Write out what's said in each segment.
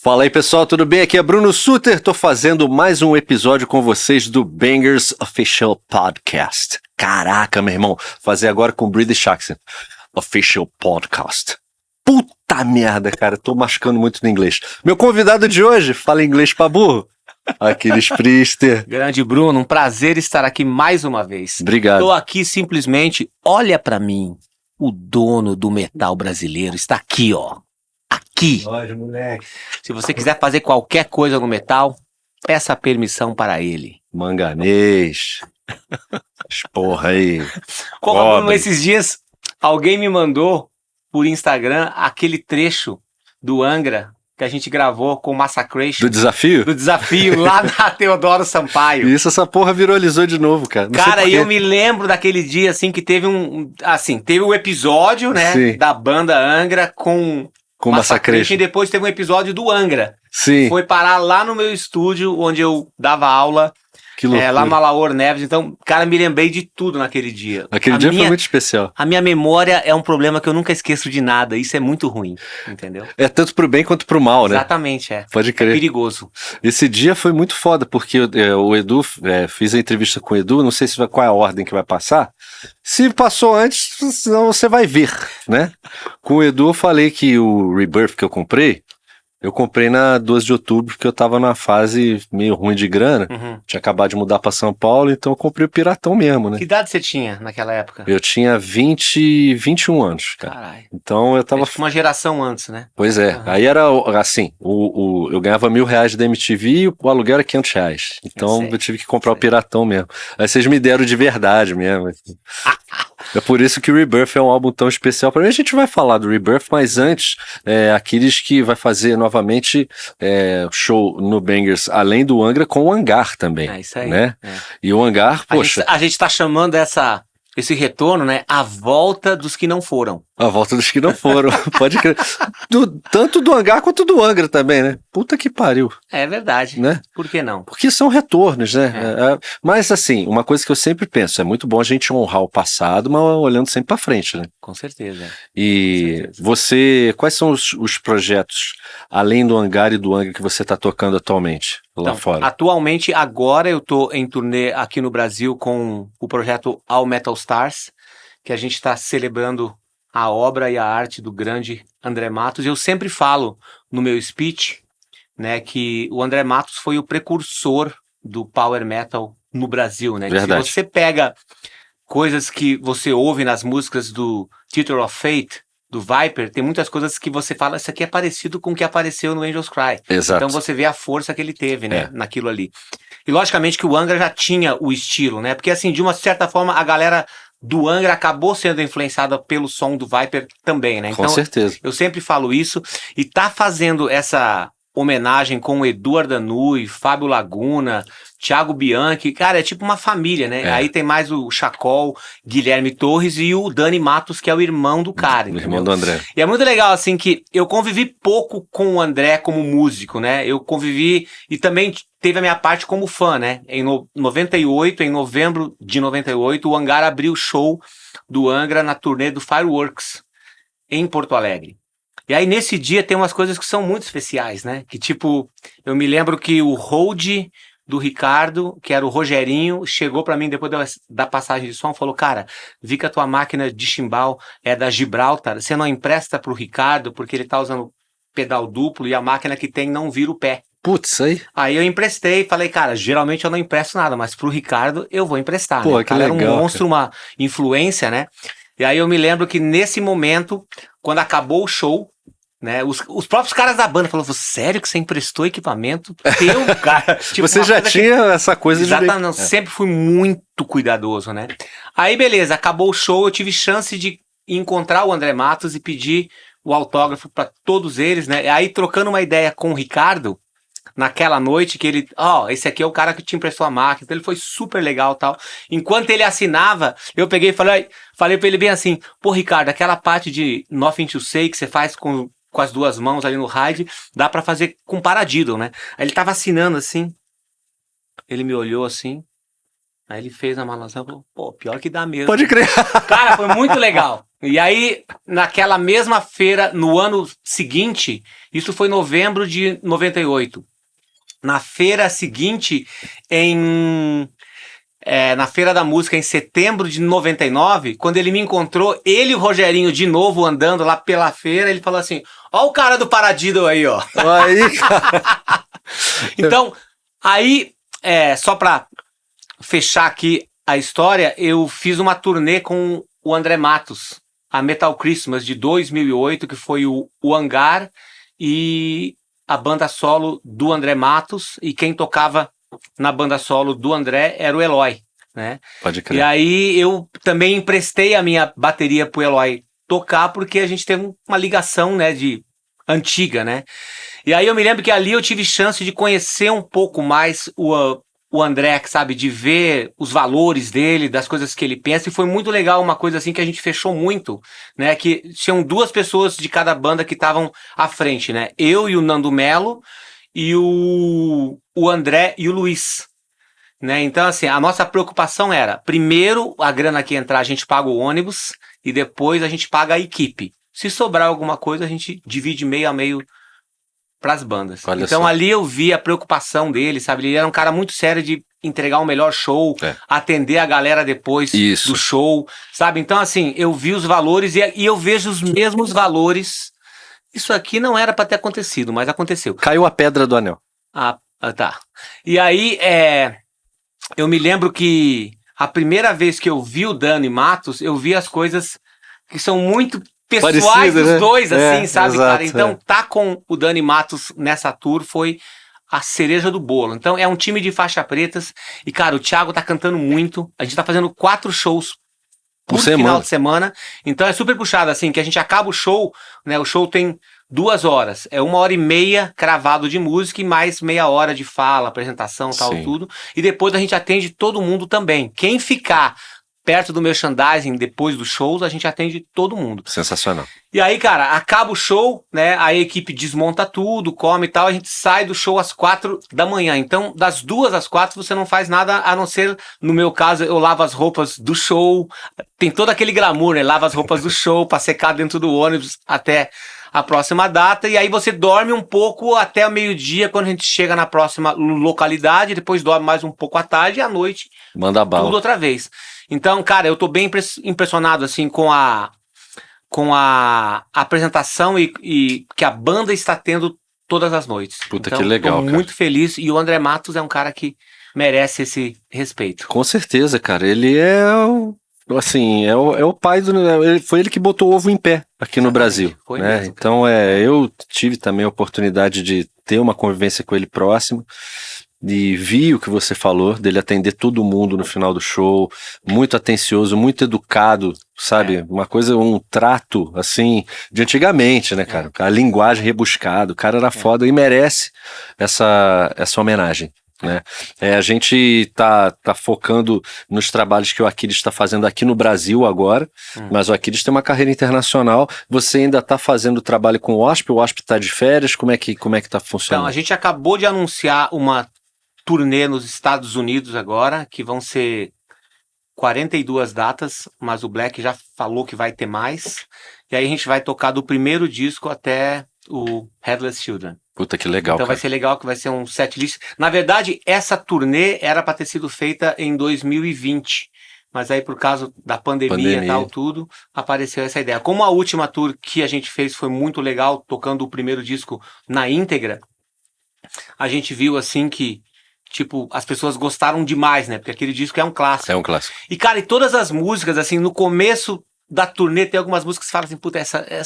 Fala aí pessoal, tudo bem? Aqui é Bruno Sutter, tô fazendo mais um episódio com vocês do Bangers Official Podcast. Caraca, meu irmão, fazer agora com o British Accent. Official Podcast. Puta merda, cara, tô machucando muito no inglês. Meu convidado de hoje fala inglês pra burro. Aquiles Priester. Grande Bruno, um prazer estar aqui mais uma vez. Obrigado. Tô aqui simplesmente, olha pra mim, o dono do metal brasileiro está aqui, ó. Aqui. Olha, moleque. Se você quiser fazer qualquer coisa no metal, peça permissão para ele. Manganês. Porra aí. Como Cobre. Bruno, esses dias, alguém me mandou por Instagram aquele trecho do Angra que a gente gravou com o Massacration. Do desafio? Do desafio lá na Teodoro Sampaio. Isso, essa porra viralizou de novo, cara. Não sei Cara, por quê. eu me lembro daquele dia, assim, que teve teve o episódio, né, Sim. da banda Angra com Com Massacration. e depois teve um episódio do Angra. Sim, Foi parar lá no meu estúdio, onde eu dava aula, que loucura. lá no Alaor Neves. Então, cara, me lembrei de tudo naquele dia. Aquele dia foi muito especial. A minha memória é um problema que eu nunca esqueço de nada. Isso é muito ruim, entendeu? É tanto pro bem quanto pro mal, né? Exatamente, é. Pode É crer. perigoso. Esse dia foi muito foda, porque o Edu, fiz a entrevista com o Edu, não sei qual é a ordem que vai passar. Se passou antes, senão você vai ver, né? Com o Edu eu falei que o Rebirth que eu comprei na 12 de outubro, porque eu tava numa fase meio ruim de grana. Uhum. Tinha acabado de mudar pra São Paulo, então eu comprei o Piratão mesmo, né? Que idade você tinha naquela época? Eu tinha 21 anos, cara. Caralho. Então eu tava... Acho que uma geração antes, né? Pois é, Uhum. aí era assim, eu ganhava R$1.000 da MTV e o aluguel era R$500. Então sei, eu tive que comprar o Piratão mesmo. Aí vocês me deram de verdade mesmo. É por isso que o Rebirth é um álbum tão especial. Pra mim a gente vai falar do Rebirth, mas antes, Aquiles que vai fazer novamente show no Bangers, além do Angra, com o Hangar também. É isso aí. Né? É. E o Hangar, poxa... A gente tá chamando esse retorno, né? A volta dos que não foram. A volta dos que não foram, pode crer. Tanto do Hangar quanto do Angra também, né? Puta que pariu, É verdade. né? Por que não? Porque são retornos, né? Mas assim, uma coisa que eu sempre penso, é muito bom a gente honrar o passado, mas olhando sempre pra frente, né? Com certeza. E Com certeza. você, quais são os projetos, além do Hangar e do Angra, que você tá tocando atualmente, lá Então, fora? atualmente, agora eu tô em turnê aqui no Brasil com o projeto All Metal Stars, que a gente está celebrando a obra e a arte do grande André Matos. Eu sempre falo no meu speech, né, que o André Matos foi o precursor do power metal no Brasil, né? Verdade. Se você pega coisas que você ouve nas músicas do Theater of Fate, do Viper, tem muitas coisas que você fala, isso aqui é parecido com o que apareceu no Angels Cry. Exato. Então você vê a força que ele teve, né, naquilo ali. E logicamente que o Angra já tinha o estilo, né? Porque assim, de uma certa forma, a galera do Angra acabou sendo influenciada pelo som do Viper também, né? Com Então, certeza. eu sempre falo isso, e tá fazendo essa homenagem com o Eduardo Danui, Fábio Laguna, Thiago Bianchi, cara, é tipo uma família, né? Aí tem mais o Chacol, Guilherme Torres e o Dani Matos, que é o irmão do cara, O entendeu? irmão do André. E é muito legal, assim, que eu convivi pouco com o André como músico, né? Eu convivi e também teve a minha parte como fã, né? Em 98, em novembro de 98, o Hangar abriu o show do Angra na turnê do Fireworks, em Porto Alegre. E aí, nesse dia, tem umas coisas que são muito especiais, né? Que, tipo, eu me lembro que o hold do Ricardo, que era o Rogerinho, chegou pra mim depois da passagem de som, falou, cara, vi que a tua máquina de chimbal é da Gibraltar, você não empresta pro Ricardo, porque ele tá usando pedal duplo e a máquina que tem não vira o pé. Putz, aí. Aí eu emprestei, falei, cara, geralmente eu não empresto nada, mas pro Ricardo eu vou emprestar, Pô, né? O que cara legal, era um monstro, uma influência, né? E aí eu me lembro que nesse momento, quando acabou o show, né, os próprios caras da banda falaram, sério que você emprestou equipamento teu, cara? Tipo, Você uma já coisa tinha essa coisa Exatamente, não, sempre fui muito cuidadoso, né? Aí beleza, acabou o show, eu tive chance de encontrar o André Matos e pedir o autógrafo para todos eles, né? Aí trocando uma ideia com o Ricardo, naquela noite que ele, esse aqui é o cara que te emprestou a máquina, então ele foi super legal e tal. Enquanto ele assinava, eu peguei e falei pra ele bem assim, pô Ricardo, aquela parte de Nothing to Say que você faz com as duas mãos ali no ride, dá pra fazer com paradiddle, né? Aí ele tava assinando assim, ele me olhou assim, aí ele fez a malança e falou, pô, pior que dá mesmo. Pode crer. Cara, foi muito legal. E aí, naquela mesma feira, no ano seguinte, isso foi novembro de 98. Na feira seguinte, na Feira da Música, em setembro de 99, quando ele me encontrou, ele e o Rogerinho de novo andando lá pela feira, ele falou assim, ó o cara do Paradiddle aí, ó. Aí, cara. Então, aí, só pra fechar aqui a história, eu fiz uma turnê com o André Matos, a Metal Christmas de 2008, que foi o Hangar e a banda solo do André Matos, e quem tocava na banda solo do André era o Eloy, né? Pode crer. E aí eu também emprestei a minha bateria pro Eloy tocar, porque a gente teve uma ligação, né, antiga, né? E aí eu me lembro que ali eu tive chance de conhecer um pouco mais o André, sabe, de ver os valores dele, das coisas que ele pensa, e foi muito legal, uma coisa assim que a gente fechou muito, né, que tinham 2 pessoas de cada banda que estavam à frente, né, eu e o Nando Melo, e o André e o Luiz, né, então assim, a nossa preocupação era, primeiro, a grana que entrar, a gente paga o ônibus, e depois a gente paga a equipe. Se sobrar alguma coisa, a gente divide meio a meio pras bandas. Olha então só. ali eu vi a preocupação dele, sabe? Ele era um cara muito sério de entregar o melhor show, atender a galera depois do show, sabe? Então assim, eu vi os valores e eu vejo os mesmos valores. Isso aqui não era pra ter acontecido, mas aconteceu. Caiu a pedra do anel. Tá. E aí, eu me lembro que a primeira vez que eu vi o Dani Matos, eu vi as coisas que são muito pessoais Parecido, dos né? dois, assim, sabe, exato, cara? Então, tá com o Dani Matos nessa tour foi a cereja do bolo. Então, é um time de faixa pretas. E, cara, o Thiago tá cantando muito. A gente tá fazendo 4 shows por final de semana. Então, é super puxado, assim, que a gente acaba o show, né? O show tem 2 horas. É 1h30 cravado de música e mais meia hora de fala, apresentação, tal, Sim. tudo. E depois a gente atende todo mundo também. Quem ficar perto do merchandising depois dos shows, a gente atende todo mundo. Sensacional. E aí, cara, acaba o show, né? A equipe desmonta tudo, come e tal, a gente sai do show às 4 da manhã. Então, das 2 às 4 você não faz nada a não ser, no meu caso, eu lavo as roupas do show, tem todo aquele glamour, né? Lava as roupas do show pra secar dentro do ônibus até a próxima data, e aí você dorme um pouco até o meio-dia, quando a gente chega na próxima localidade, depois dorme mais um pouco à tarde, e à noite manda bala. Tudo outra vez. Então, cara, eu tô bem impressionado, assim, com a apresentação e que a banda está tendo todas as noites. Puta, então, que legal, tô cara. muito feliz, e o André Matos é um cara que merece esse respeito. Com certeza, cara. Ele assim, é o pai do... Foi ele que botou o ovo em pé aqui no Brasil. Foi né? mesmo. Então, eu tive também a oportunidade de ter uma convivência com ele próximo. E vi o que você falou, dele atender todo mundo no final do show, muito atencioso, muito educado, sabe? Uma coisa, um trato, assim, de antigamente, né, cara? A linguagem rebuscada, o cara era foda e merece essa homenagem, né? A gente tá focando nos trabalhos que o Aquiles está fazendo aqui no Brasil agora, mas o Aquiles tem uma carreira internacional. Você ainda tá fazendo trabalho com o Wasp tá de férias? Como é que tá funcionando? Então, a gente acabou de anunciar uma turnê nos Estados Unidos agora, que vão ser 42 datas, mas o Black já falou que vai ter mais. E aí a gente vai tocar do primeiro disco até o Headless Children. Puta, que legal, então cara. vai ser legal, que vai ser um setlist. Na verdade, essa turnê era para ter sido feita em 2020. Mas aí, por causa da pandemia e tal, tudo, apareceu essa ideia. Como a última tour que a gente fez foi muito legal, tocando o primeiro disco na íntegra, a gente viu assim que tipo, as pessoas gostaram demais, né? Porque aquele disco é um clássico. É um clássico. E, cara, e todas as músicas, assim, no começo da turnê tem algumas músicas que falam assim, puta,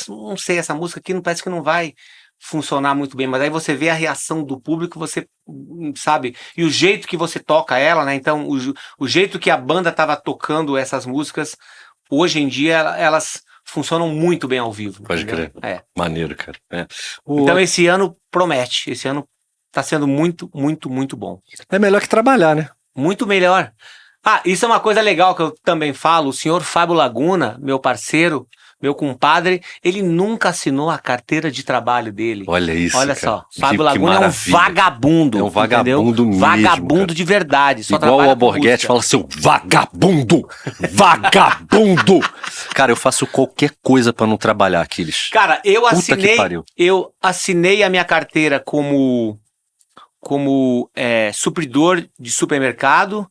não sei, essa música aqui parece que não vai funcionar muito bem, mas aí você vê a reação do público, você sabe, e o jeito que você toca ela, né? Então, o jeito que a banda tava tocando essas músicas, hoje em dia, elas funcionam muito bem ao vivo. Pode crer. Maneiro, cara. Então, esse ano promete, esse ano tá sendo muito, muito, muito bom. É melhor que trabalhar, né? Muito melhor. Isso é uma coisa legal que eu também falo. O senhor Fábio Laguna, meu parceiro, meu compadre, ele nunca assinou a carteira de trabalho dele. Olha isso, Olha cara. só, Fábio Que Laguna é um maravilha. vagabundo. É um vagabundo entendeu? mesmo, Vagabundo cara. de verdade. Só Igual o trabalha com Alborguete música. fala, seu vagabundo! Vagabundo! Cara, eu faço qualquer coisa pra não trabalhar, Aquiles. Cara, Puta que pariu. eu assinei a minha carteira como supridor de supermercado,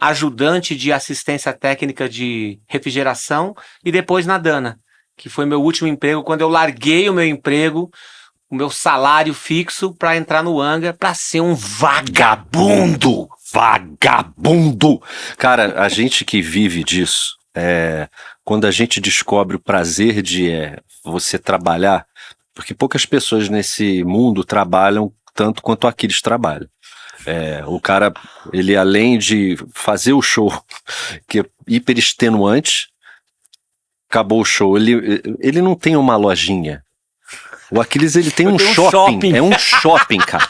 ajudante de assistência técnica de refrigeração e depois na Dana, que foi meu último emprego, quando eu larguei o meu emprego, o meu salário fixo pra entrar no hangar pra ser um vagabundo. Vagabundo! Cara, a gente que vive disso, quando a gente descobre o prazer de você trabalhar, porque poucas pessoas nesse mundo trabalham tanto quanto o Aquiles trabalha. O cara, ele além de fazer o show, que é hiper extenuante, acabou o show, ele não tem uma lojinha. O Aquiles, ele tem um tenho um shopping. shopping. É um shopping, cara.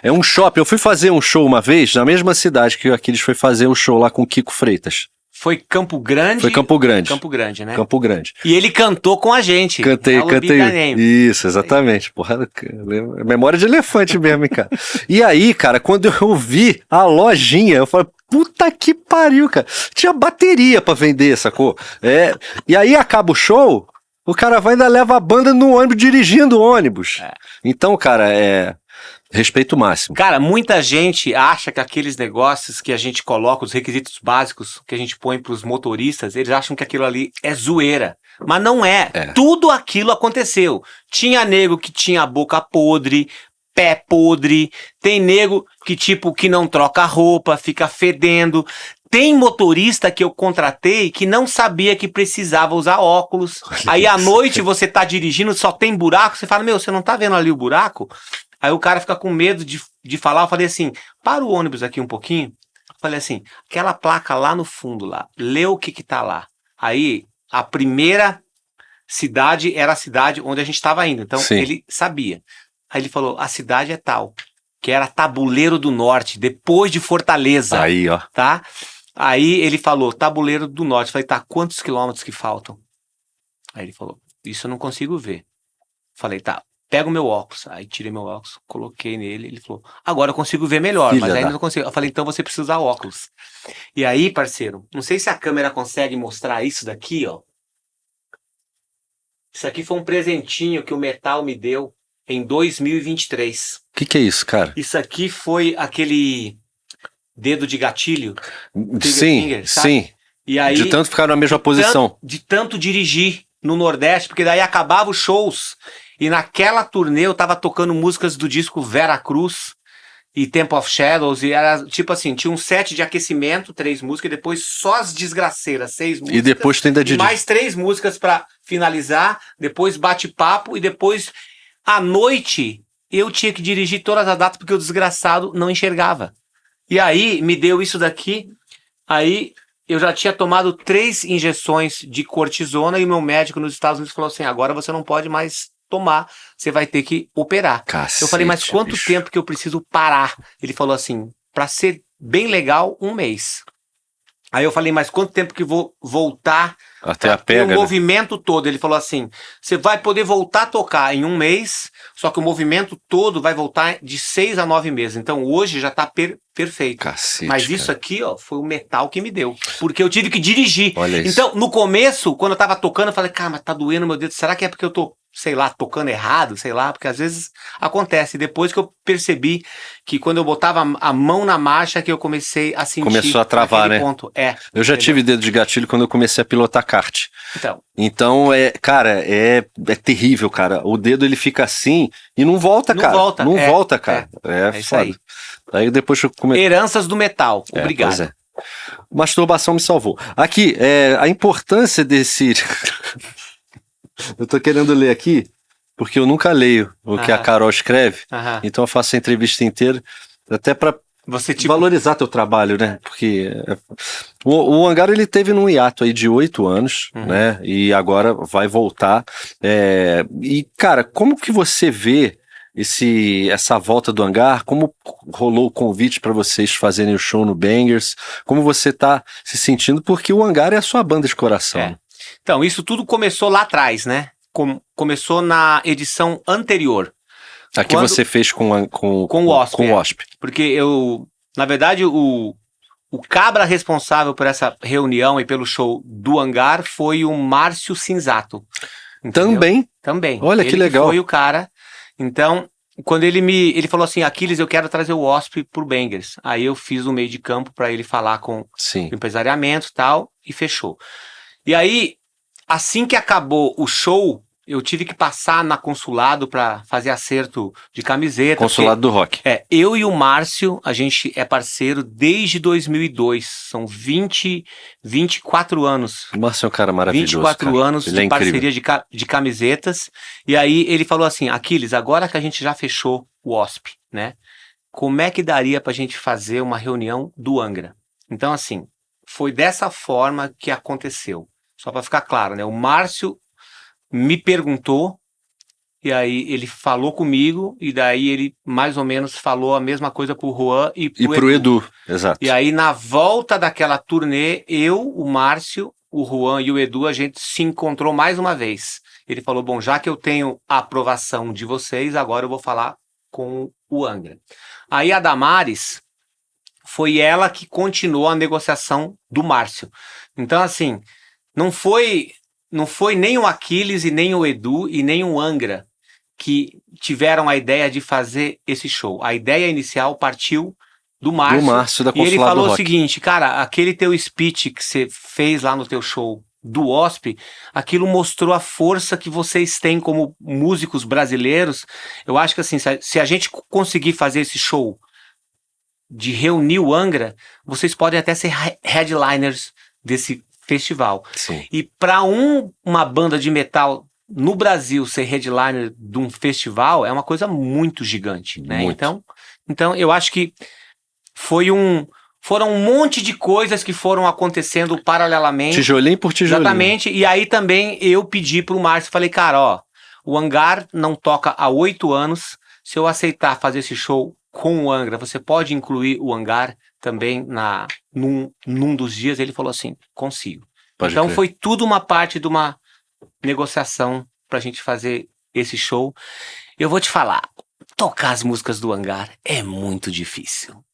É um shopping. Eu fui fazer um show uma vez, na mesma cidade que o Aquiles foi fazer o show lá com o Kiko Freitas. Foi Campo Grande. Foi Campo Grande. Campo Grande, né? Campo Grande. E ele cantou com a gente. Cantei. Hello, Big Name. Isso, exatamente. Porra, memória de elefante mesmo, hein, cara. E aí, cara, quando eu vi a lojinha, eu falei, puta que pariu, cara. Tinha bateria pra vender, sacou? E aí acaba o show, o cara vai e ainda leva a banda no ônibus, dirigindo o ônibus. Então, cara, respeito máximo. Cara, muita gente acha que aqueles negócios que a gente coloca, os requisitos básicos que a gente põe pros motoristas, eles acham que aquilo ali é zoeira. Mas não é. Tudo aquilo aconteceu. Tinha nego que tinha a boca podre, pé podre, tem nego que não troca roupa, fica fedendo. Tem motorista que eu contratei que não sabia que precisava usar óculos. Aí à noite você tá dirigindo, só tem buraco, você fala, você não tá vendo ali o buraco? Aí o cara fica com medo de falar. Eu falei assim, para o ônibus aqui um pouquinho. Eu falei assim, aquela placa lá no fundo lá, lê o que tá lá. Aí a primeira cidade era a cidade onde a gente estava indo. Então ele sabia. Aí ele falou, a cidade é tal, que era Tabuleiro do Norte, depois de Fortaleza. Aí, ó. Tá? Aí ele falou, Tabuleiro do Norte. Eu falei, tá, quantos quilômetros que faltam? Aí ele falou, isso eu não consigo ver. Eu falei, tá. Pega o meu óculos. Aí tirei meu óculos, coloquei nele. Ele falou, agora eu consigo ver melhor, mas ainda não consigo. Eu falei, então você precisa usar óculos. E aí, parceiro, não sei se a câmera consegue mostrar isso daqui, ó. Isso aqui foi um presentinho que o Metal me deu em 2023. O que é isso, cara? Isso aqui foi aquele dedo de gatilho. Sim, finger, sabe? sim. E aí, de tanto ficar na mesma posição. De tanto dirigir no Nordeste, porque daí acabava os shows. E naquela turnê eu tava tocando músicas do disco Vera Cruz e Temple of Shadows, e era tipo assim, tinha um set de aquecimento, 3 músicas, e depois só as desgraceiras, 6 músicas. E depois tu ainda dirige. Mais 3 músicas pra finalizar, depois bate-papo, e depois, à noite, eu tinha que dirigir todas as datas, porque o desgraçado não enxergava. E aí, me deu isso daqui, aí eu já tinha tomado 3 injeções de cortisona, e o meu médico nos Estados Unidos falou assim, agora você não pode mais tomar, você vai ter que operar. Cacete, eu falei, mas quanto bicho. tempo que eu preciso parar? Ele falou assim, pra ser bem legal, 1 mês. Aí eu falei, mas quanto tempo que vou voltar até a ter pega, o movimento todo? Ele falou assim, você vai poder voltar a tocar em 1 mês, só que o movimento todo vai voltar de 6 a 9 meses. Então hoje já tá perfeito. Cacete, mas isso aqui, ó, foi o Metal que me deu. Porque eu tive que dirigir. Olha isso. Então, no começo, quando eu tava tocando, eu falei, cara, mas tá doendo meu dedo. Será que é porque eu tô, sei lá, tocando errado? Sei lá, porque às vezes acontece. Depois que eu percebi que quando eu botava a mão na marcha, que eu comecei a sentir. Começou a travar, né? Ponto. Eu já tive dedo de gatilho quando eu comecei a pilotar kart. Então, cara, é terrível, cara. O dedo, ele fica assim e não volta, cara. Não volta, cara. É isso foda. Aí depois eu comecei... Heranças do metal. Obrigado. Pois é. Masturbação me salvou. Aqui, a importância desse... Eu tô querendo ler aqui, porque eu nunca leio o que a Carol escreve. Então eu faço a entrevista inteira, até pra você, valorizar teu trabalho, né? Porque o Hangar, ele teve num hiato aí de 8 anos, né? E agora vai voltar. E, cara, como que você vê essa volta do Hangar? Como rolou o convite para vocês fazerem o show no Bangers? Como você tá se sentindo? Porque o Hangar é a sua banda de coração. Então, isso tudo começou lá atrás, né? Começou na edição anterior. Aqui você fez com o Wasp. Com o Wasp. Porque na verdade, o cabra responsável por essa reunião e pelo show do Hangar foi o Márcio Cinzato. Entendeu? Também. Olha que legal. Foi o cara. Então, quando ele falou assim, Aquiles, eu quero trazer o Wasp pro Bangers. Aí eu fiz o meio de campo para ele falar com o empresariamento e tal, e fechou. E aí, assim que acabou o show, eu tive que passar na consulado para fazer acerto de camiseta. Consulado do rock. Eu e o Márcio, a gente é parceiro desde 2002. São 24 anos. O Márcio é um cara maravilhoso. 24 anos de parceria de camisetas. E aí ele falou assim, Aquiles, agora que a gente já fechou o Wasp, né? Como é que daria pra gente fazer uma reunião do Angra? Então, assim, foi dessa forma que aconteceu. Só para ficar claro, né? O Márcio me perguntou, e aí ele falou comigo, e daí ele mais ou menos falou a mesma coisa pro Juan e pro Edu. Exato. E aí na volta daquela turnê, eu, o Márcio, o Juan e o Edu, a gente se encontrou mais uma vez. Ele falou, bom, já que eu tenho a aprovação de vocês, agora eu vou falar com o Angra. Aí a Damares, foi ela que continuou a negociação do Márcio. Então assim, não foi nem o Aquiles e nem o Edu e nem o Angra que tiveram a ideia de fazer esse show. A ideia inicial partiu do Márcio. Do Márcio da E ele falou o seguinte, cara, aquele teu speech que você fez lá no teu show do Wasp, aquilo mostrou a força que vocês têm como músicos brasileiros. Eu acho que assim, se a gente conseguir fazer esse show de reunir o Angra, vocês podem até ser headliners desse festival. Sim. E para uma banda de metal no Brasil ser headliner de um festival é uma coisa muito gigante, né? Muito. Então eu acho que foram um monte de coisas que foram acontecendo paralelamente. Tijolinho por tijolinho. Exatamente. E aí também eu pedi pro Márcio, falei, cara, ó, o Hangar não toca há 8 anos. Se eu aceitar fazer esse show com o Angra, você pode incluir o Hangar também num dos dias? Ele falou assim, consigo. Então foi tudo uma parte de uma negociação pra gente fazer esse show. Eu vou te falar, tocar as músicas do Hangar é muito difícil.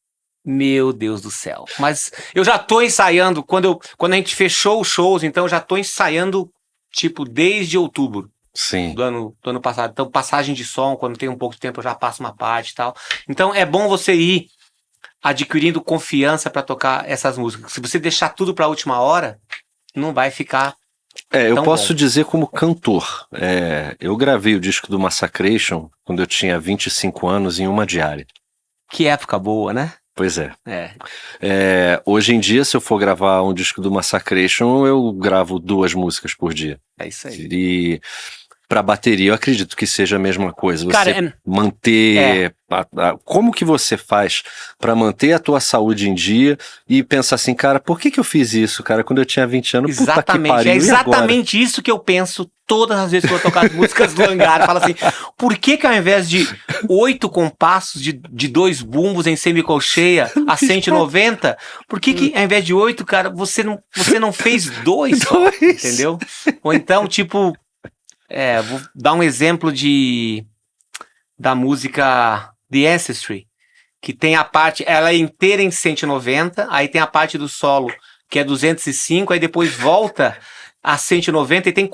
Meu Deus do céu. Mas eu já tô ensaiando, quando a gente fechou os shows, então eu já tô ensaiando, tipo, desde outubro. Sim. Do ano passado. Então, passagem de som, quando tem um pouco de tempo, eu já passo uma parte e tal. Então, é bom você ir adquirindo confiança pra tocar essas músicas. Se você deixar tudo pra última hora, não vai ficar eu posso dizer como cantor. Eu gravei o disco do Massacration quando eu tinha 25 anos em uma diária. Que época boa, né? Pois é. Hoje em dia, se eu for gravar um disco do Massacration, eu gravo 2 músicas por dia. É isso aí. E pra bateria, eu acredito que seja a mesma coisa. Você Cara, manter... Como que você faz pra manter a tua saúde em dia e pensar assim, cara, por que eu fiz isso, cara, quando eu tinha 20 anos? Exatamente, puta que pariu, é exatamente isso que eu penso todas as vezes que eu vou tocar as músicas do Hangar. Fala assim, por que ao invés de 8 compassos de 2 bumbos em semicolcheia a 190, por que ao invés de 8, cara, você não fez 2 só, entendeu? Ou então, tipo, vou dar um exemplo da música The Ancestry, que tem a parte, ela é inteira em 190, aí tem a parte do solo que é 205, aí depois volta a 190 e tem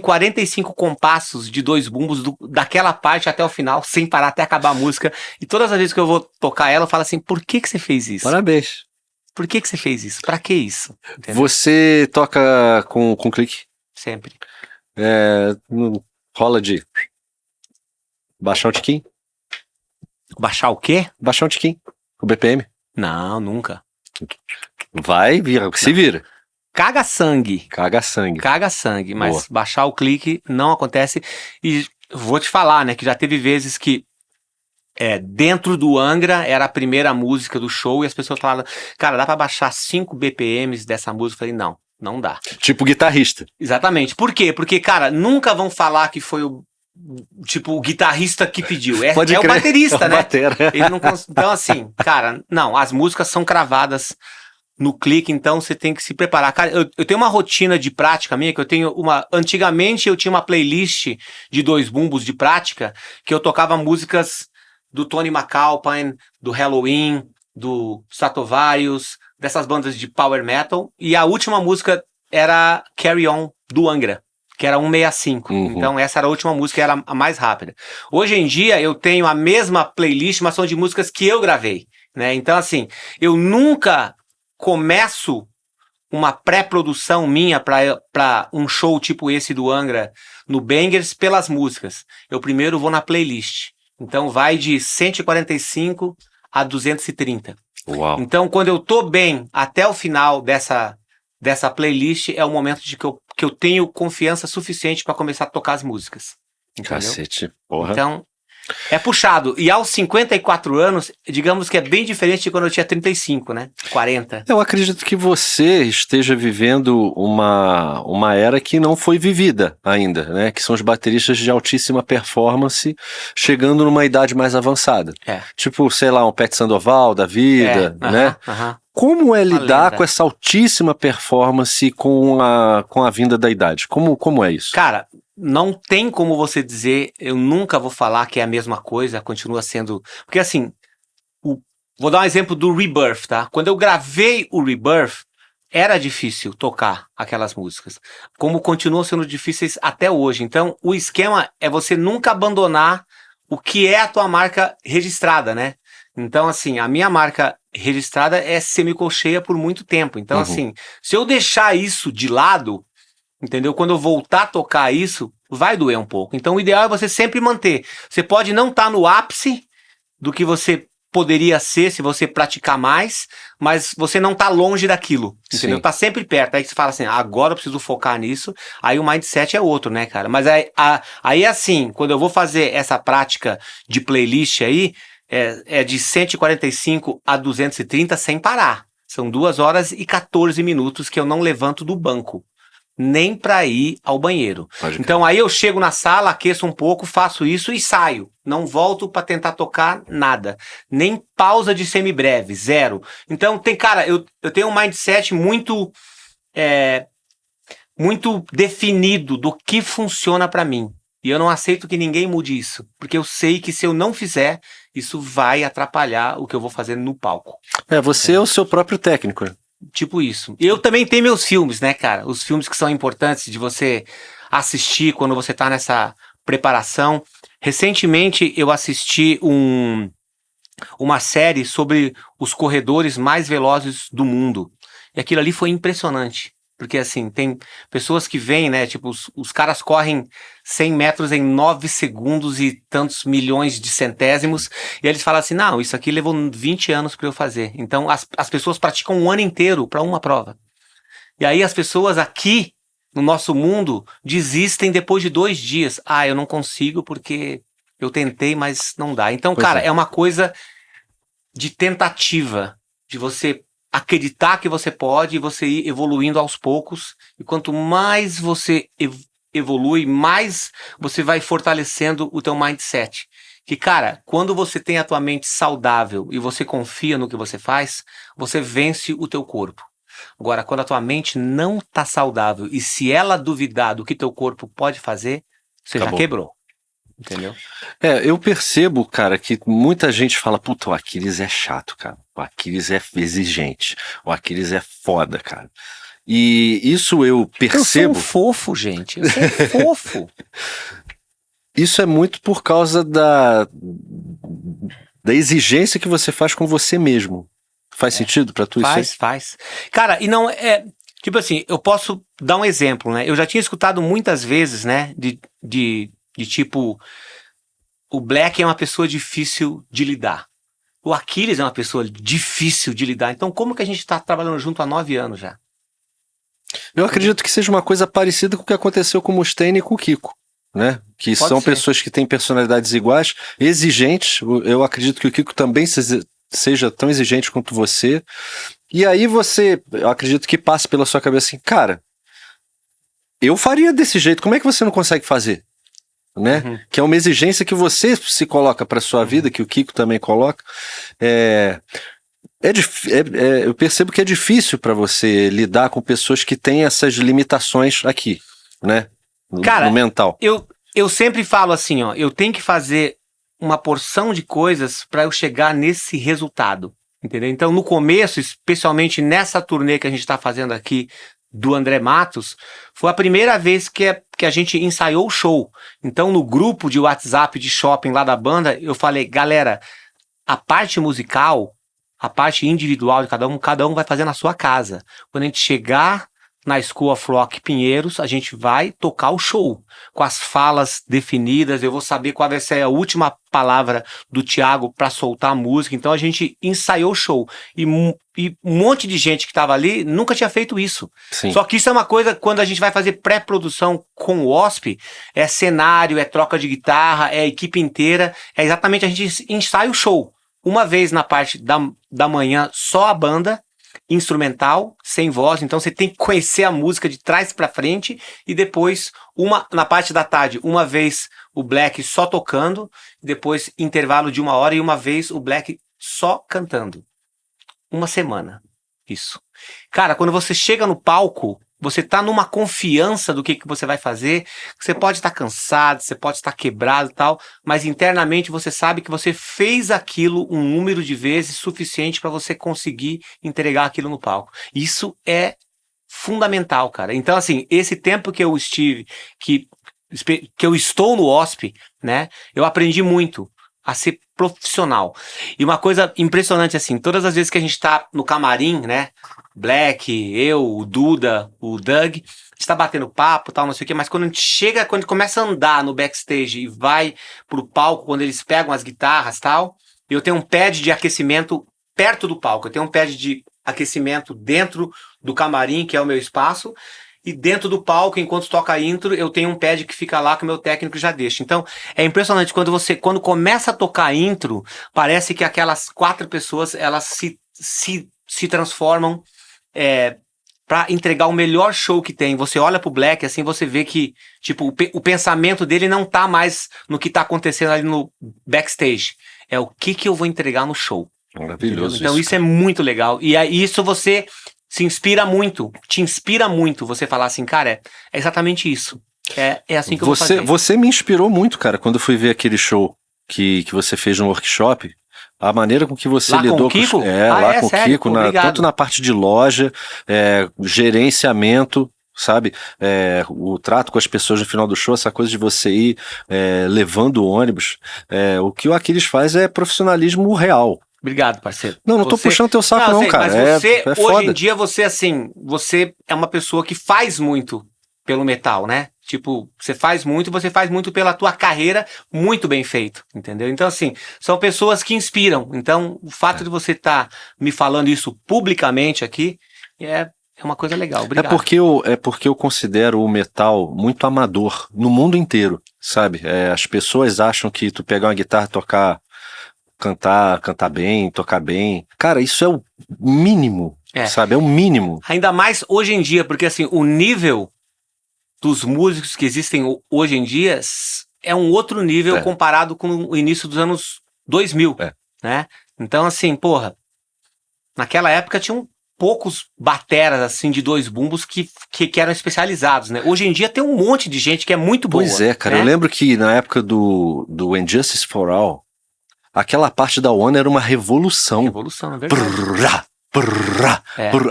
45 compassos de 2 bumbos daquela parte até o final, sem parar até acabar a música. E todas as vezes que eu vou tocar ela, eu falo assim, por que você fez isso? Parabéns. Por que você fez isso? Pra que isso? Entendeu? Você toca com clique? Sempre. Rola de baixar um tiquinho? Baixar o quê? Baixar um tiquinho. O BPM? Não, nunca. Vai, se vira. Caga sangue. Caga sangue. Mas Boa. baixar o clique não acontece. E vou te falar, né, que já teve vezes que dentro do Angra era a primeira música do show e as pessoas falavam, cara, dá pra baixar 5 BPMs dessa música? Eu falei, não dá. Tipo guitarrista. Exatamente. Por quê? Porque, cara, nunca vão falar que foi o guitarrista que pediu. Pode o crer. baterista, né? Batera. Ele não então, assim, cara, não, as músicas são cravadas no clique, então você tem que se preparar. Cara, eu tenho uma rotina de prática minha, que eu tenho uma... Antigamente eu tinha uma playlist de 2 bumbos de prática, que eu tocava músicas do Tony McAlpine, do Halloween, do Stratovarius, dessas bandas de power metal, e a última música era Carry On, do Angra, que era 165. Então essa era a última música, era a mais rápida. Hoje em dia eu tenho a mesma playlist, mas são de músicas que eu gravei, né? Então assim, eu nunca começo uma pré-produção minha para um show tipo esse do Angra no Bangers pelas músicas. Eu primeiro vou na playlist. Então vai de 145 a 230. Uau. Então quando eu tô bem até o final dessa playlist, é o momento de que eu tenho confiança suficiente para começar a tocar as músicas. Entendeu? Cacete, porra. Então, é puxado. E aos 54 anos, digamos que é bem diferente de quando eu tinha 35, né? 40. Eu acredito que você esteja vivendo uma era que não foi vivida ainda, né? Que são os bateristas de altíssima performance chegando numa idade mais avançada. Tipo, sei lá, um Pet Sandoval da vida, né? Como é lidar com essa altíssima performance com a vinda da idade? Como é isso? Cara, não tem como você dizer, eu nunca vou falar que é a mesma coisa, continua sendo... Porque assim, vou dar um exemplo do Rebirth, tá? Quando eu gravei o Rebirth, era difícil tocar aquelas músicas, como continuam sendo difíceis até hoje. Então, o esquema é você nunca abandonar o que é a tua marca registrada, né? Então, assim, a minha marca registrada é semicolcheia por muito tempo. Então, assim, se eu deixar isso de lado, entendeu? Quando eu voltar a tocar isso, vai doer um pouco. Então, o ideal é você sempre manter. Você pode não estar no ápice do que você poderia ser se você praticar mais, mas você não tá longe daquilo, entendeu? Sim. Tá sempre perto. Aí você fala assim, agora eu preciso focar nisso. Aí o mindset é outro, né, cara? Mas aí assim, quando eu vou fazer essa prática de playlist aí, é de 145 a 230 sem parar. São 2 horas e 14 minutos que eu não levanto do banco, nem pra ir ao banheiro. Então aí eu chego na sala, aqueço um pouco, faço isso e saio. Não volto pra tentar tocar nada. Nem pausa de semibreve, 0. Então cara, eu tenho um mindset muito definido do que funciona pra mim. E eu não aceito que ninguém mude isso. Porque eu sei que se eu não fizer, isso vai atrapalhar o que eu vou fazer no palco. Você é o seu próprio técnico. Tipo isso. Eu também tenho meus filmes, né, cara? Os filmes que são importantes de você assistir quando você tá nessa preparação. Recentemente eu assisti uma série sobre os corredores mais velozes do mundo. E aquilo ali foi impressionante. Porque assim, tem pessoas que vêm, né, tipo, os caras correm 100 metros em 9 segundos e tantos milhões de centésimos, e eles falam assim, não, isso aqui levou 20 anos para eu fazer. Então as pessoas praticam um ano inteiro para uma prova. E aí as pessoas aqui, no nosso mundo, desistem depois de 2 dias. Ah, eu não consigo porque eu tentei, mas não dá. Então, cara, é uma coisa de tentativa, de você acreditar que você pode e você ir evoluindo aos poucos. E quanto mais você evolui, mais você vai fortalecendo o teu mindset. Que, cara, quando você tem a tua mente saudável e você confia no que você faz, você vence o teu corpo. Agora, quando a tua mente não tá saudável e se ela duvidar do que teu corpo pode fazer, você já quebrou. Entendeu? Eu percebo, cara, que muita gente fala, puta, o Aquiles é chato, cara. O Aquiles é exigente. O Aquiles é foda, cara. E isso eu percebo... Eu sou um fofo, gente. Eu sou um fofo. Isso é muito por causa da exigência que você faz com você mesmo. Faz sentido pra tu isso? Faz. Cara, e não é... Tipo assim, eu posso dar um exemplo, né? Eu já tinha escutado muitas vezes, né? De tipo, o Black é uma pessoa difícil de lidar. O Aquiles é uma pessoa difícil de lidar. Então como que a gente tá trabalhando junto há 9 anos já? Eu acredito que seja uma coisa parecida com o que aconteceu com o Mustaine e com o Kiko, né? Que Pode são ser. pessoas que têm personalidades iguais, exigentes. Eu acredito que o Kiko também seja tão exigente quanto você. E aí eu acredito que passe pela sua cabeça assim, cara, eu faria desse jeito, como é que você não consegue fazer? Né? Que é uma exigência que você se coloca para sua vida, que o Kiko também coloca. Eu percebo que é difícil para você lidar com pessoas que têm essas limitações aqui, né? Cara, no mental. Eu sempre falo assim, ó, eu tenho que fazer uma porção de coisas para eu chegar nesse resultado, entendeu? Então, no começo, especialmente nessa turnê que a gente está fazendo aqui do André Matos, foi a primeira vez que a gente ensaiou o show. Então, no grupo de WhatsApp de shopping lá da banda, eu falei, galera, a parte musical, a parte individual de cada um vai fazer na sua casa. Quando a gente chegar na School of Rock Pinheiros, a gente vai tocar o show, com as falas definidas, eu vou saber qual vai ser a última palavra do Thiago para soltar a música, então a gente ensaiou o show, e um monte de gente que estava ali nunca tinha feito isso. Sim. Só que isso é uma coisa, quando a gente vai fazer pré-produção com o OSP, é cenário, é troca de guitarra, é a equipe inteira, é exatamente a gente ensaia o show. Uma vez na parte da manhã, só a banda, instrumental, sem voz, então você tem que conhecer a música de trás pra frente, e depois, na parte da tarde, uma vez o Black só tocando, depois intervalo de 1 hora, e uma vez o Black só cantando. Uma semana, isso. Cara, quando você chega no palco, você tá numa confiança do que você vai fazer, você pode estar cansado, você pode estar quebrado e tal, mas internamente você sabe que você fez aquilo um número de vezes suficiente para você conseguir entregar aquilo no palco. Isso é fundamental, cara. Então, assim, esse tempo que eu estive, que eu estou no OSP, né, eu aprendi muito a ser profissional. E uma coisa impressionante, assim, todas as vezes que a gente tá no camarim, né, Black, eu, o Duda, o Doug, a gente tá batendo papo, tal, não sei o quê, mas quando a gente começa a andar no backstage e vai pro palco, quando eles pegam as guitarras, tal, eu tenho um pad de aquecimento perto do palco, eu tenho um pad de aquecimento dentro do camarim, que é o meu espaço, e dentro do palco, enquanto toca a intro, eu tenho um pad que fica lá que o meu técnico já deixa. Então, é impressionante, quando começa a tocar a intro, parece que aquelas 4 pessoas, elas se transformam para entregar o melhor show que tem. Você olha pro Black, assim, você vê que, tipo, o pensamento dele não tá mais no que tá acontecendo ali no backstage. É o que eu vou entregar no show. Maravilhoso. Então, isso é muito legal. E isso você se inspira muito, te inspira muito você falar assim, cara, é exatamente isso. É assim que eu vou fazer. Você me inspirou muito, cara, quando eu fui ver aquele show que você fez no workshop. A maneira com que você lá lidou com o Kiko? lá com o sério? Kiko, tanto na parte de loja, gerenciamento, sabe? O trato com as pessoas no final do show, essa coisa de você ir levando o ônibus. O que o Aquiles faz é profissionalismo real. Obrigado, parceiro. Não tô puxando teu saco não, cara. Mas você, é hoje foda. em dia, você é uma pessoa que faz muito pelo metal, né? Tipo, você faz muito pela tua carreira, muito bem feito, entendeu? Então, assim, são pessoas que inspiram. Então, o fato de você estar me falando isso publicamente aqui é uma coisa legal. Obrigado. É porque eu considero o metal muito amador no mundo inteiro, sabe? As pessoas acham que tu pegar uma guitarra, cantar bem, tocar bem. Cara, isso é o mínimo, sabe? É o mínimo. Ainda mais hoje em dia, porque assim, o nível dos músicos que existem hoje em dia é um outro nível comparado com o início dos anos 2000, né? Então, assim, porra, naquela época tinham poucos bateras, assim, de 2 bumbos que eram especializados, né? Hoje em dia tem um monte de gente que é muito boa. Pois é, cara. Né? Eu lembro que na época do Injustice for All, aquela parte da One era uma revolução. Revolução, é verdade.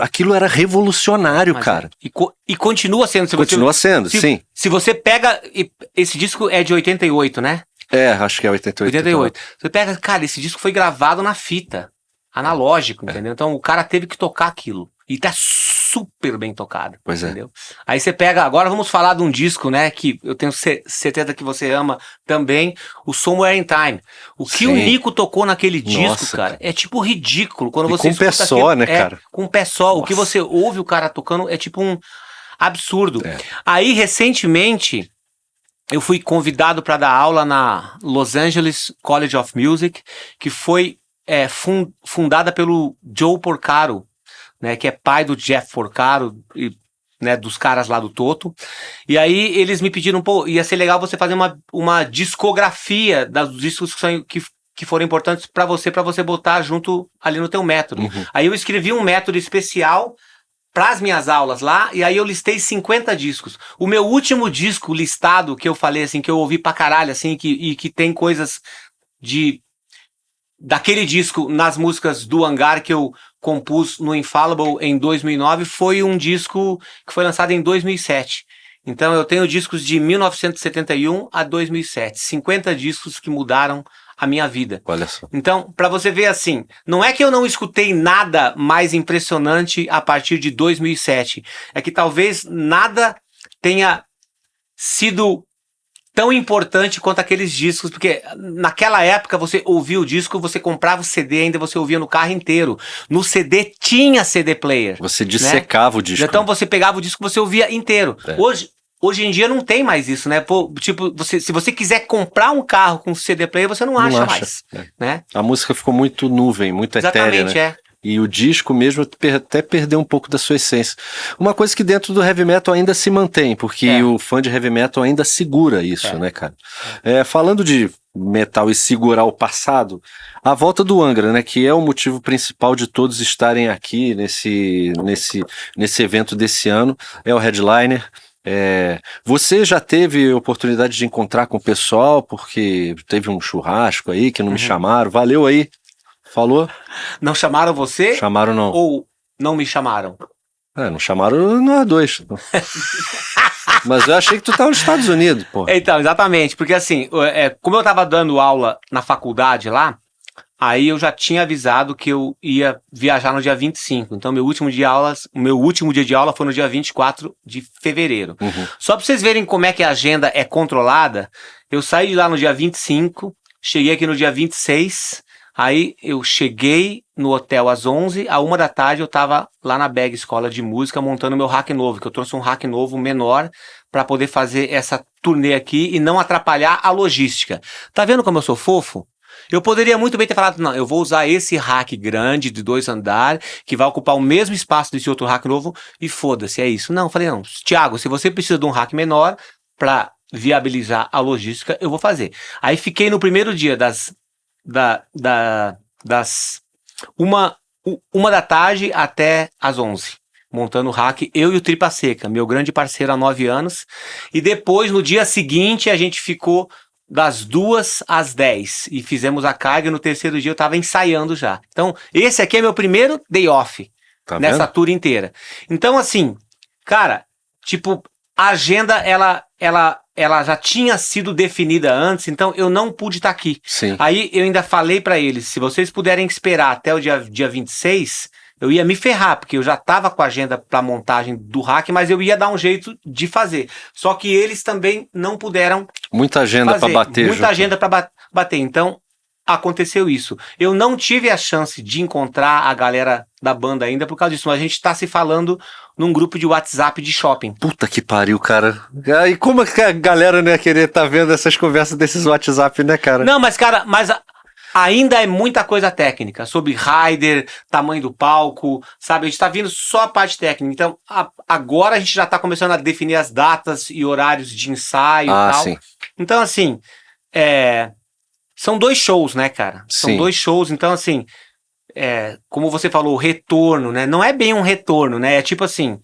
Aquilo era revolucionário, cara. E continua sendo. Sim. Se você pega... Esse disco é de 88, né? Acho que é 88. 88. Você pega... Cara, esse disco foi gravado na fita. Analógico, entendeu? Então o cara teve que tocar aquilo. E tá super bem tocado. Pois entendeu? Aí você pega... Agora vamos falar de um disco, né? Que eu tenho certeza que você ama também. O Somewhere in Time. O que o Nico tocou naquele disco, cara, é tipo ridículo. Quando você com um pé só, né, cara? Com um pé só. Nossa. O que você ouve o cara tocando é tipo um absurdo. Aí, recentemente, eu fui convidado para dar aula na Los Angeles College of Music, que foi fundada pelo Joe Porcaro, né, que é pai do Jeff Porcaro, né, dos caras lá do Toto. E aí eles me pediram, pô, ia ser legal você fazer uma discografia dos discos que foram importantes pra você botar junto ali no teu método. Aí eu escrevi um método especial para as minhas aulas lá, e aí eu listei 50 discos. O meu último disco listado, que eu falei assim, que eu ouvi pra caralho, assim, que tem coisas daquele disco nas músicas do Hangar que eu compus no Infallible em 2009, foi um disco que foi lançado em 2007. Então eu tenho discos de 1971 a 2007, 50 discos que mudaram a minha vida. Olha só. Então, para você ver assim, não é que eu não escutei nada mais impressionante a partir de 2007, é que talvez nada tenha sido tão importante quanto aqueles discos, porque naquela época você ouvia o disco, você comprava o CD, ainda você ouvia no carro inteiro. No CD tinha CD player. Você dissecava o disco. Então você pegava o disco e você ouvia inteiro. Hoje em dia não tem mais isso, né? Pô, tipo, se você quiser comprar um carro com CD player, você não acha mais. Né? A música ficou muito nuvem, muito etérea, né? E o disco mesmo até perdeu um pouco da sua essência. Uma coisa que dentro do heavy metal ainda se mantém, porque o fã de heavy metal ainda segura isso, né, cara? Falando de metal e segurar o passado, a volta do Angra, né, que é o motivo principal de todos estarem aqui nesse evento desse ano, é o headliner. Você já teve oportunidade de encontrar com o pessoal, porque teve um churrasco aí que não me chamaram, valeu aí. Falou? Não chamaram você? Chamaram não. Ou não me chamaram? Não chamaram nós dois. Mas eu achei que tu tava nos Estados Unidos, pô. Então, exatamente, porque assim, como eu tava dando aula na faculdade lá, aí eu já tinha avisado que eu ia viajar no dia 25. Então, meu último dia de aula foi no dia 24 de fevereiro. Só pra vocês verem como é que a agenda é controlada, eu saí de lá no dia 25, cheguei aqui no dia 26. Aí eu cheguei no hotel às 11, à 1 da tarde eu tava lá na Bag Escola de Música montando meu rack novo, que eu trouxe um rack novo menor para poder fazer essa turnê aqui e não atrapalhar a logística. Tá vendo como eu sou fofo? Eu poderia muito bem ter falado, não, eu vou usar esse rack grande de 2 andares, que vai ocupar o mesmo espaço desse outro rack novo e foda-se, é isso. Não, eu falei, não, Thiago, se você precisa de um rack menor para viabilizar a logística, eu vou fazer. Aí fiquei no primeiro dia das 1 da tarde até às 11, montando o rack, eu e o Tripa Seca, meu grande parceiro há 9 anos, e depois no dia seguinte a gente ficou das 2 às 10 e fizemos a carga, e no terceiro dia eu tava ensaiando já. Então esse aqui é meu primeiro day off nessa tour inteira. Então assim, cara, tipo, a agenda ela já tinha sido definida antes, então eu não pude estar aqui. Sim. Aí eu ainda falei pra eles, se vocês puderem esperar até o dia 26, eu ia me ferrar, porque eu já tava com a agenda pra montagem do rack, mas eu ia dar um jeito de fazer. Só que eles também não puderam muita agenda para bater. Muita agenda pra bater. Então, aconteceu isso. Eu não tive a chance de encontrar a galera da banda ainda por causa disso, mas a gente tá se falando num grupo de WhatsApp de shopping. Puta que pariu, cara. E como que a galera não ia querer tá vendo essas conversas desses WhatsApp, né, cara? Não, mas cara, ainda é muita coisa técnica, sobre rider, tamanho do palco, sabe? A gente tá vindo só a parte técnica. Então, agora a gente já tá começando a definir as datas e horários de ensaio e tal. Sim. Então, assim, são 2 shows, né, cara? São 2 shows, então assim, como você falou, o retorno, né? Não é bem um retorno, né? É tipo assim,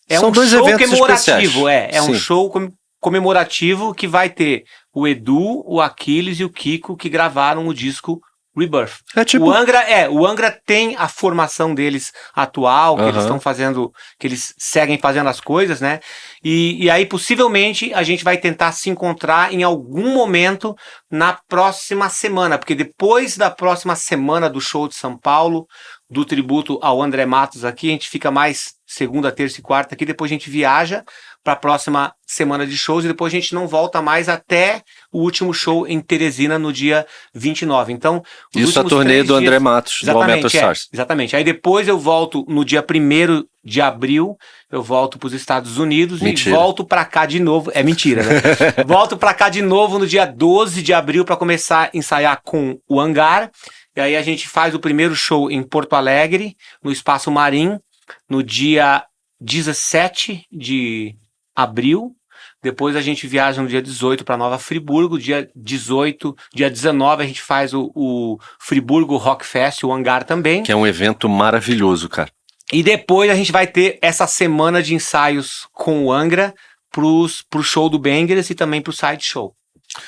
são um show comemorativo, especiais. Um show comemorativo que vai ter o Edu, o Aquiles e o Kiko que gravaram o disco Rebirth. O Angra tem a formação deles atual, que eles estão fazendo, que eles seguem fazendo as coisas, né? E aí possivelmente a gente vai tentar se encontrar em algum momento na próxima semana, porque depois da próxima semana do show de São Paulo, do tributo ao André Matos aqui, a gente fica mais segunda, terça e quarta aqui, depois a gente viaja para a próxima semana de shows e depois a gente não volta mais até o último show em Teresina no dia 29. Então, isso a turnê do André Matos, do Aumento Stars. Exatamente. Aí depois eu volto no dia 1º de abril, eu volto para os Estados Unidos e volto para cá de novo. É mentira, né? Volto para cá de novo no dia 12 de abril para começar a ensaiar com o Hangar. E aí a gente faz o primeiro show em Porto Alegre, no Espaço Marim, no dia 17 de abril. Depois a gente viaja no dia 18 para Nova Friburgo. Dia 19 a gente faz o Friburgo Rock Fest, o Hangar também. Que é um evento maravilhoso, cara. E depois a gente vai ter essa semana de ensaios com o Angra pro show do Bangers e também pro Side Show.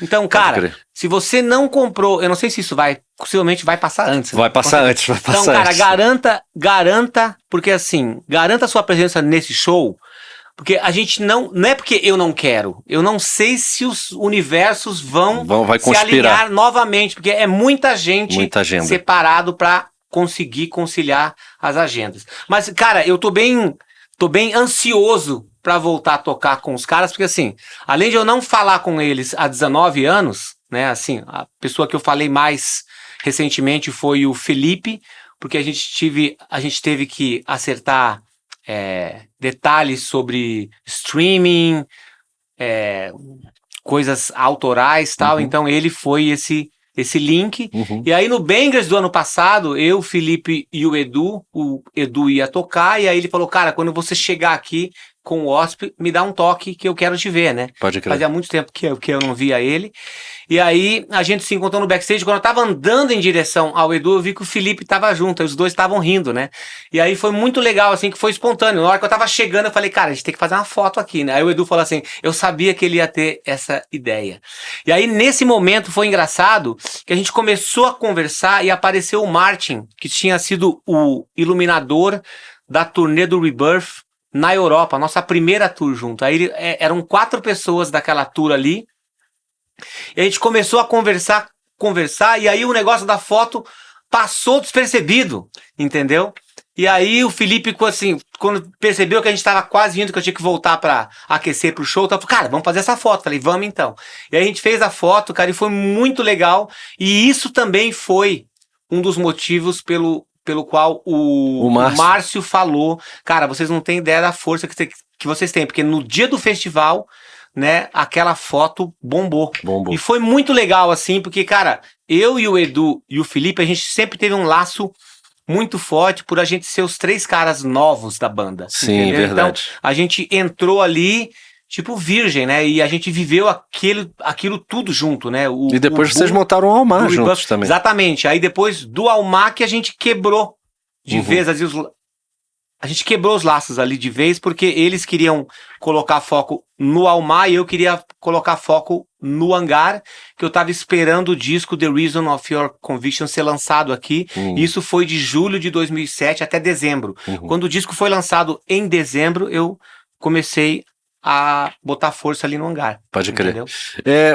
Então, cara, se você não comprou, eu não sei se isso possivelmente vai passar antes. Vai passar antes, vai passar antes. Então, cara, antes. garanta, porque assim, garanta a sua presença nesse show, porque a gente não é porque eu não quero, eu não sei se os universos vai se alinhar novamente, porque é muita gente separado pra conseguir conciliar as agendas. Mas, cara, eu tô bem ansioso pra voltar a tocar com os caras, porque assim, além de eu não falar com eles há 19 anos, né, assim, a pessoa que eu falei mais recentemente foi o Felipe, porque a gente teve que acertar detalhes sobre streaming, coisas autorais e tal, então ele foi esse link. E aí no Bangers do ano passado, eu, o Felipe e o Edu ia tocar, e aí ele falou, cara, quando você chegar aqui com o Osp, me dá um toque que eu quero te ver, né? Pode crer. Fazia muito tempo que eu não via ele. E aí a gente se encontrou no backstage, quando eu tava andando em direção ao Edu, eu vi que o Felipe tava junto, os dois estavam rindo, né? E aí foi muito legal, assim, que foi espontâneo. Na hora que eu tava chegando, eu falei, cara, a gente tem que fazer uma foto aqui, né? Aí o Edu falou assim, eu sabia que ele ia ter essa ideia. E aí nesse momento foi engraçado que a gente começou a conversar e apareceu o Martin, que tinha sido o iluminador da turnê do Rebirth na Europa, nossa primeira tour junto. Aí eram 4 pessoas daquela tour ali. E a gente começou a conversar, e aí o negócio da foto passou despercebido, entendeu? E aí o Felipe, assim, quando percebeu que a gente tava quase indo, que eu tinha que voltar pra aquecer pro show, falou, cara, vamos fazer essa foto. Falei, vamos então. E aí a gente fez a foto, cara, e foi muito legal. E isso também foi um dos motivos pelo qual o Márcio falou, cara, vocês não têm ideia da força que vocês têm, porque no dia do festival, né, aquela foto bombou. E foi muito legal, assim, porque, cara, eu e o Edu e o Felipe, a gente sempre teve um laço muito forte por a gente ser os 3 caras novos da banda. Sim, entendeu? verdade. Então, a gente entrou ali, tipo, virgem, né, e a gente viveu aquilo tudo junto, né. E depois vocês montaram o Almar juntos também. Exatamente. Aí depois do Almar que a gente quebrou de vez, a gente quebrou os laços ali de vez, porque eles queriam colocar foco no Almar e eu queria colocar foco no Hangar, que eu tava esperando o disco The Reason of Your Conviction ser lançado aqui. Isso foi de julho de 2007 até dezembro. Quando o disco foi lançado em dezembro, eu comecei a botar força ali no Hangar. Pode crer.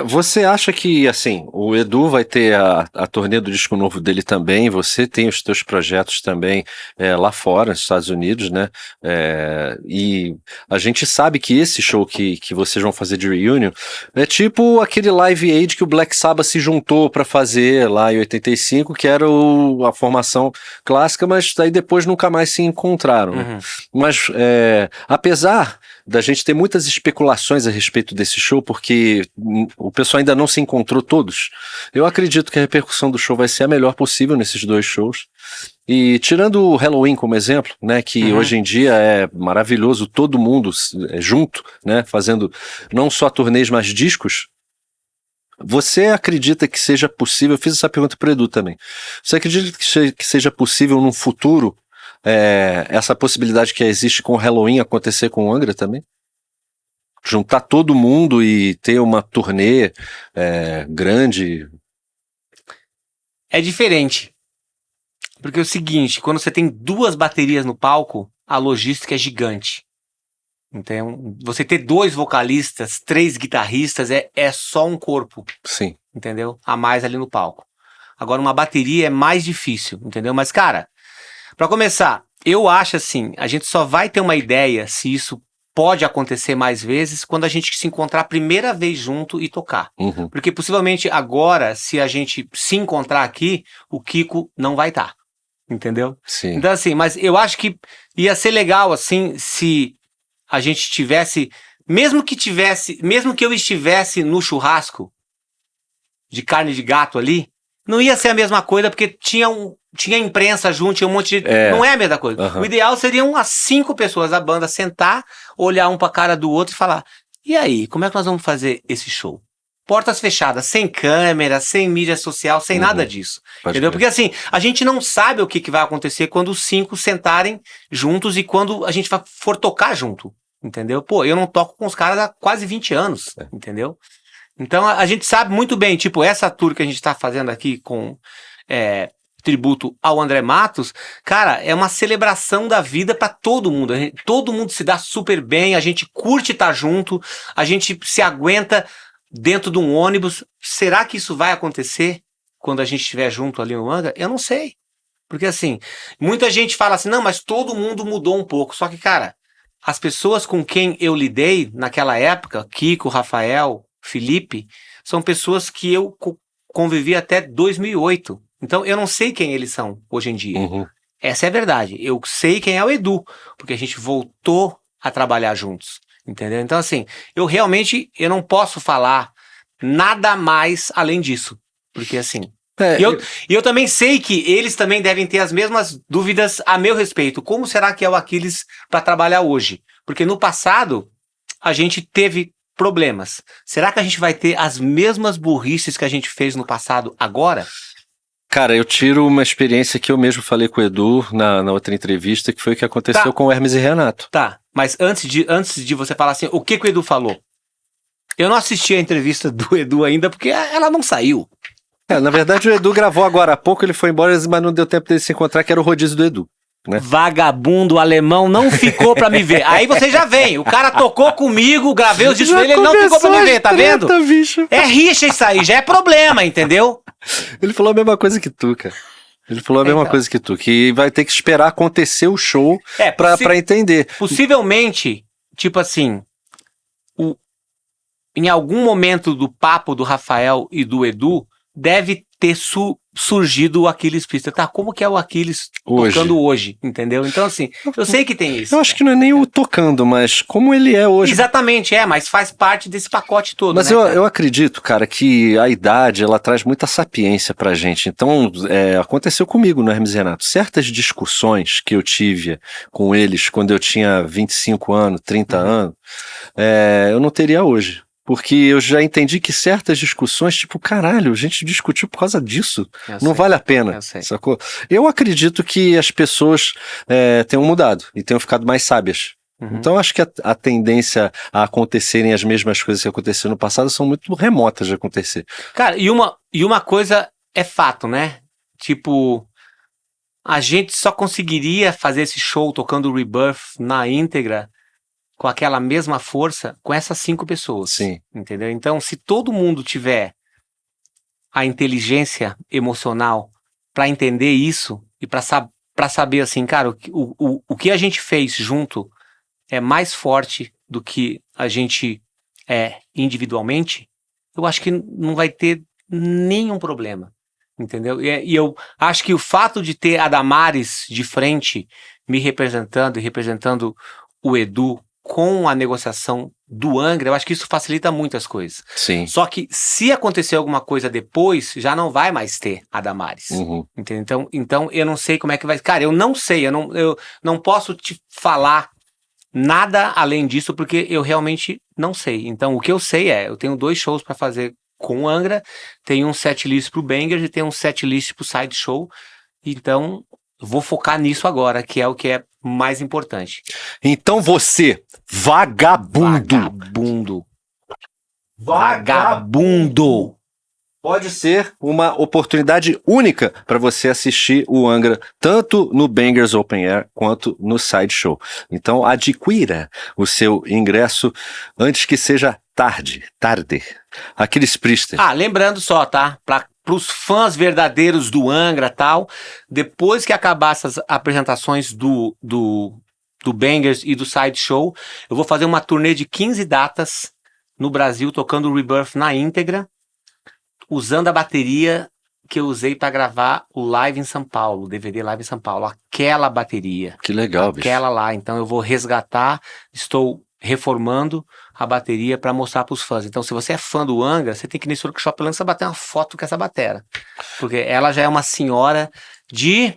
Você acha que, assim, o Edu vai ter a turnê do disco novo dele também, você tem os teus projetos também lá fora, nos Estados Unidos, né? E a gente sabe que esse show que vocês vão fazer de reunion é tipo aquele Live Aid que o Black Sabbath se juntou pra fazer lá em 85, que era a formação clássica, mas daí depois nunca mais se encontraram. Né? Mas, apesar da gente ter muitas especulações a respeito desse show, porque o pessoal ainda não se encontrou todos, eu acredito que a repercussão do show vai ser a melhor possível nesses 2 shows. E tirando o Halloween como exemplo, né, que hoje em dia é maravilhoso, todo mundo junto, né, fazendo não só turnês, mas discos, você acredita que seja possível, eu fiz essa pergunta para o Edu também, você acredita que seja possível num futuro essa possibilidade que existe com o Halloween acontecer com o Angra também? Juntar todo mundo e ter uma turnê grande? É diferente. Porque é o seguinte, quando você tem 2 baterias no palco, a logística é gigante. Então, você ter 2 vocalistas, 3 guitarristas, é só um corpo. Sim. Entendeu? A mais ali no palco. Agora, uma bateria é mais difícil, entendeu? Mas, cara, pra começar, eu acho assim, a gente só vai ter uma ideia se isso pode acontecer mais vezes quando a gente se encontrar a primeira vez junto e tocar. Porque possivelmente agora, se a gente se encontrar aqui, o Kiko não vai estar. Entendeu? Sim. Então assim, mas eu acho que ia ser legal assim, se a gente tivesse, mesmo que eu estivesse no churrasco de carne de gato ali, não ia ser a mesma coisa, porque tinha imprensa junto, tinha um monte de... Não é a mesma coisa. O ideal seriam as 5 pessoas da banda sentar, olhar um pra cara do outro e falar, E aí, como é que nós vamos fazer esse show? Portas fechadas, sem câmera, sem mídia social, sem nada disso. Entendeu? Porque assim, a gente não sabe o que vai acontecer quando os 5 sentarem juntos e quando a gente for tocar junto. Entendeu? Pô, eu não toco com os caras há quase 20 anos. Entendeu? Então a gente sabe muito bem, tipo, essa tour que a gente tá fazendo aqui com tributo ao André Matos, cara, é uma celebração da vida pra todo mundo. Todo mundo se dá super bem, a gente curte estar junto, a gente se aguenta dentro de um ônibus. Será que isso vai acontecer quando a gente estiver junto ali no Angra? Eu não sei. Porque assim, muita gente fala assim, não, mas todo mundo mudou um pouco. Só que, cara, as pessoas com quem eu lidei naquela época, Kiko, Rafael, Felipe, são pessoas que eu convivi até 2008. Então eu não sei quem eles são hoje em dia. Essa é a verdade. Eu sei quem é o Edu, porque a gente voltou a trabalhar juntos. Entendeu? Então assim, eu não posso falar nada mais além disso. Porque assim... eu também sei que eles também devem ter as mesmas dúvidas a meu respeito. Como será que é o Aquiles para trabalhar hoje? Porque no passado a gente teve problemas. Será que a gente vai ter as mesmas burrices que a gente fez no passado agora? Cara, eu tiro uma experiência que eu mesmo falei com o Edu na outra entrevista, que foi o que aconteceu com o Hermes e Renato. Tá, mas antes de você falar assim, o que o Edu falou? Eu não assisti a entrevista do Edu ainda, porque ela não saiu. Na verdade o Edu gravou agora há pouco, ele foi embora, mas não deu tempo dele se encontrar, que era o rodízio do Edu. Né? Vagabundo alemão não ficou pra me ver. Aí você já vem. O cara tocou comigo, gravei os discos dele, ele não ficou pra me ver, tá vendo? Bicho. É rixa isso aí, já é problema, entendeu? Ele falou a mesma coisa que tu, cara. Ele falou a mesma coisa que tu, que vai ter que esperar acontecer o show pra entender. Possivelmente, tipo assim, em algum momento do papo do Rafael e do Edu, deve ter surgido o Aquiles Pista. Tá, como que é o Aquiles tocando hoje, entendeu? Então assim, eu sei que tem isso. Eu acho que não é nem o tocando, mas como ele é hoje. Exatamente, mas faz parte desse pacote todo, mas né, eu acredito, cara, que a idade, ela traz muita sapiência pra gente. Então, aconteceu comigo no Hermes e Renato. Certas discussões que eu tive com eles quando eu tinha 25 anos, 30 anos, eu não teria hoje. Porque eu já entendi que certas discussões, tipo, caralho, a gente discutiu por causa disso. Não vale a pena, sacou? Eu acredito que as pessoas tenham mudado e tenham ficado mais sábias. Então acho que a tendência a acontecerem as mesmas coisas que aconteceram no passado são muito remotas de acontecer. Cara, e uma coisa é fato, né? Tipo, a gente só conseguiria fazer esse show tocando Rebirth na íntegra com aquela mesma força, com essas 5 pessoas. Sim. Entendeu? Então, se todo mundo tiver a inteligência emocional para entender isso e para saber assim, cara, o que a gente fez junto é mais forte do que a gente é individualmente, eu acho que não vai ter nenhum problema. Entendeu? E eu acho que o fato de ter a Damares de frente me representando e representando o Edu com a negociação do Angra, eu acho que isso facilita muito as coisas. Sim. Só que se acontecer alguma coisa depois, já não vai mais ter a Damares. Entendeu? Então eu não sei como é que vai... Cara, eu não sei, eu não posso te falar nada além disso, porque eu realmente não sei. Então o que eu sei eu tenho 2 shows para fazer com o Angra, tenho um setlist pro Bangers e tenho um setlist pro Side Show, então vou focar nisso agora, que é o que é mais importante. Então você, vagabundo, pode ser uma oportunidade única para você assistir o Angra, tanto no Bangers Open Air quanto no Side Show. Então adquira o seu ingresso antes que seja tarde. Aquiles Priester. Lembrando só, tá? Para os fãs verdadeiros do Angra e tal, depois que acabar essas apresentações do Bangers e do Side Show, eu vou fazer uma turnê de 15 datas no Brasil, tocando o Rebirth na íntegra, usando a bateria que eu usei para gravar o Live em São Paulo, o DVD Live em São Paulo, aquela bateria. Que legal, bicho. Aquela lá, então eu vou resgatar, estou reformando a bateria para mostrar para os fãs. Então, se você é fã do Angra, você tem que ir nesse workshop pelo menos bater uma foto com essa batera. Porque ela já é uma senhora de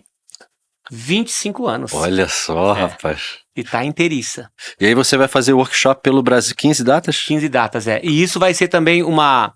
25 anos. Olha só, rapaz. E tá inteiriça. E aí você vai fazer o workshop pelo Brasil, 15 datas? 15 datas, é. E isso vai ser também uma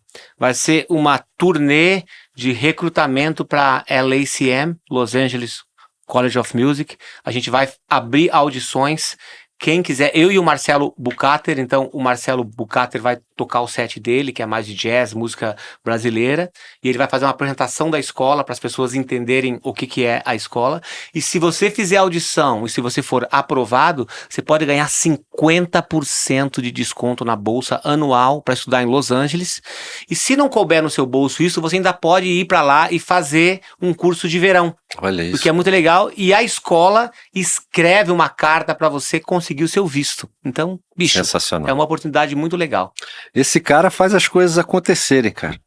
turnê de recrutamento para LACM, Los Angeles College of Music. A gente vai abrir audições. Quem quiser, eu e o Marcelo Bucater, então o Marcelo Bucater vai tocar o set dele, que é mais de jazz, música brasileira, e ele vai fazer uma apresentação da escola para as pessoas entenderem o que é a escola. E se você fizer audição e se você for aprovado, você pode ganhar 50% de desconto na bolsa anual para estudar em Los Angeles. E se não couber no seu bolso isso, você ainda pode ir para lá e fazer um curso de verão. Olha isso. Porque é muito legal. E a escola escreve uma carta para você conseguir o seu visto. Então, bicho, sensacional. É uma oportunidade muito legal. Esse cara faz as coisas acontecerem, cara.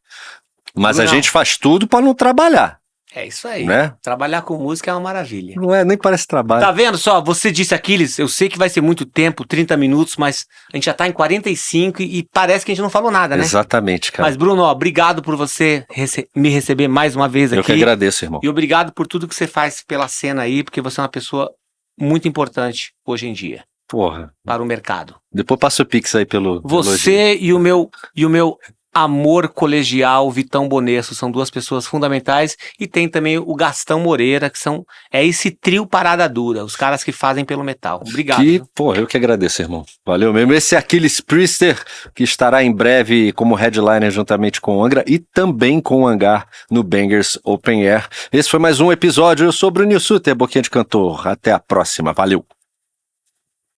Mas Bruno, a gente faz tudo pra não trabalhar, é isso aí. né? Trabalhar com música é uma maravilha. Não é, nem parece trabalho. Tá vendo só? Você disse, Aquiles, eu sei que vai ser muito tempo, 30 minutos, mas a gente já tá em 45 e parece que a gente não falou nada, né? Exatamente, cara. Mas, Bruno, ó, obrigado por você me receber mais uma vez aqui. Eu que agradeço, irmão. E obrigado por tudo que você faz pela cena aí, porque você é uma pessoa muito importante hoje em dia. Porra. Para o mercado. Depois passa o Pix aí pelo... Você e o meu amor colegial, Vitão Bonesso, são duas pessoas fundamentais. E tem também o Gastão Moreira, que é esse trio parada dura, os caras que fazem pelo metal. Obrigado. Porra, eu que agradeço, irmão. Valeu mesmo. Esse é Aquiles Priester, que estará em breve como headliner juntamente com o Angra e também com o Hangar no Bangers Open Air. Esse foi mais um episódio. Eu sou o Bruno Suter, Boquinha de Cantor. Até a próxima. Valeu.